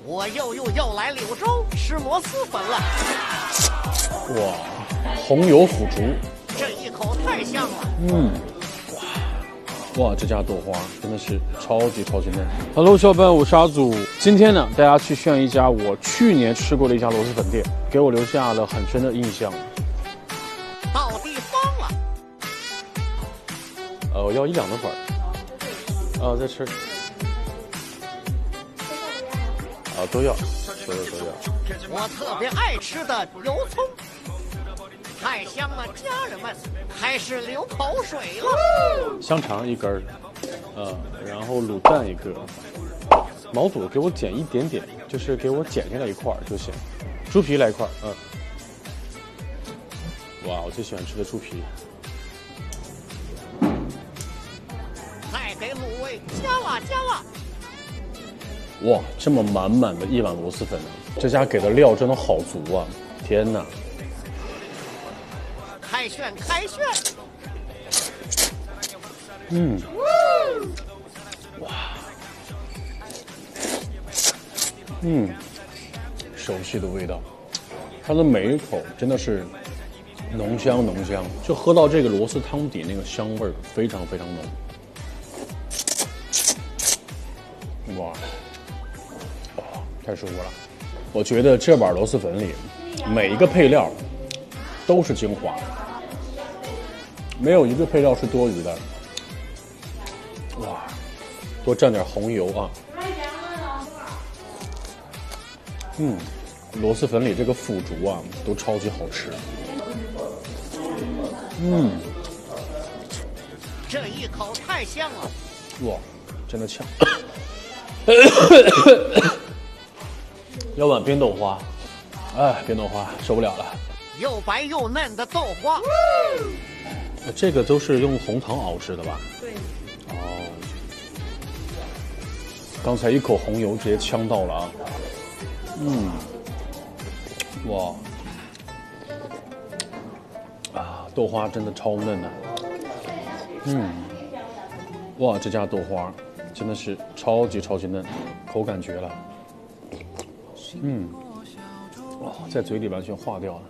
我又来柳州吃螺蛳粉了。哇，红油腐竹，这一口太香了。哇，这家豆花真的是超级嫩。Hello， 小伙伴，我是阿祖。今天呢，带大家去炫一家我去年吃过的一家螺蛳粉店，给我留下了很深的印象。到地方了。我要1、2个粉儿。再吃。都要。我特别爱吃的油葱，太香了，家人们开始流口水了。香肠1根儿，然后卤蛋1个，毛肚给我剪一点点，就是给我剪下来1块就行。猪皮来1块，哇，我最喜欢吃的猪皮。再给卤味加辣。哇，这么满满的一碗螺蛳粉，这家给的料真的好足啊！天哪！开炫！哇，熟悉的味道，它的每一口真的是浓香，就喝到这个螺蛳汤底那个香味儿非常浓。哇，太舒服了！我觉得这碗螺蛳粉里每一个配料都是精华，没有一个配料是多余的。哇，多蘸点红油啊！螺蛳粉里这个腐竹啊，都超级好吃。这一口太香了。哇，真的呛。要碗冰豆花，冰豆花受不了了。又白又嫩的豆花。这个都是用红糖熬制的吧？对。刚才一口红油直接呛到了啊！哇！豆花真的超嫩的。哇，这家豆花真的是超级嫩，口感绝了。哇，在嘴里完全化掉了，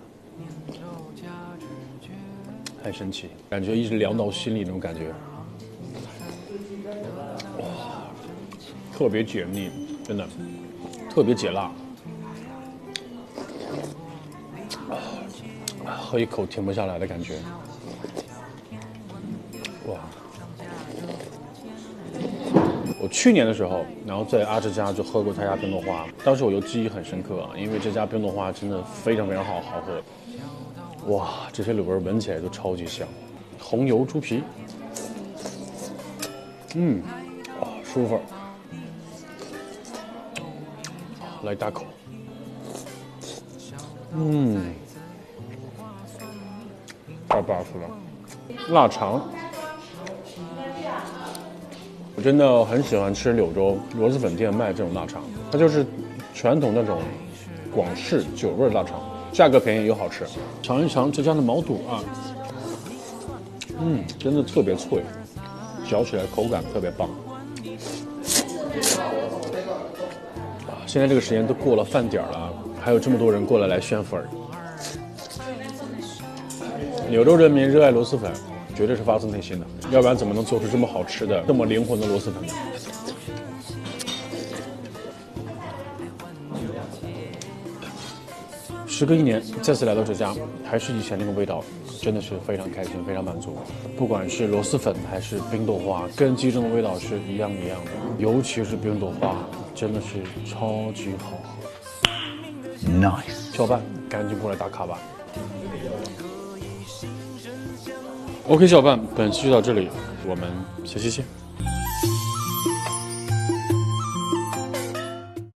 太神奇，感觉一直凉到心里那种感觉。哇，特别解腻，真的特别解辣。喝一口停不下来的感觉。哇！我去年的时候，然后在阿志家就喝过他家冰豆花，当时我就记忆很深刻啊，因为这家冰豆花真的非常好喝。哇，这些卤味闻起来都超级香，红油猪皮，舒服。来一大口，太巴适了，腊肠。我真的很喜欢吃柳州螺蛳粉店卖这种腊肠，它就是传统那种广式酒味腊肠，价格便宜又好吃。尝一尝这家的毛肚啊，真的特别脆，嚼起来口感特别棒。现在这个时间都过了饭点了，还有这么多人过来炫粉儿。柳州人民热爱螺蛳粉，绝对是发自内心的，要不然怎么能做出这么好吃的、这么灵魂的螺蛳粉呢？时隔1年，再次来到这家，还是以前那个味道，真的是非常开心，非常满足。不管是螺蛳粉还是冰豆花，跟鸡胗的味道是一样的，尤其是冰豆花，真的是超级好喝。Nice， 小伙伴赶紧过来打卡吧。OK， 小伙伴，本期就到这里，我们下期见。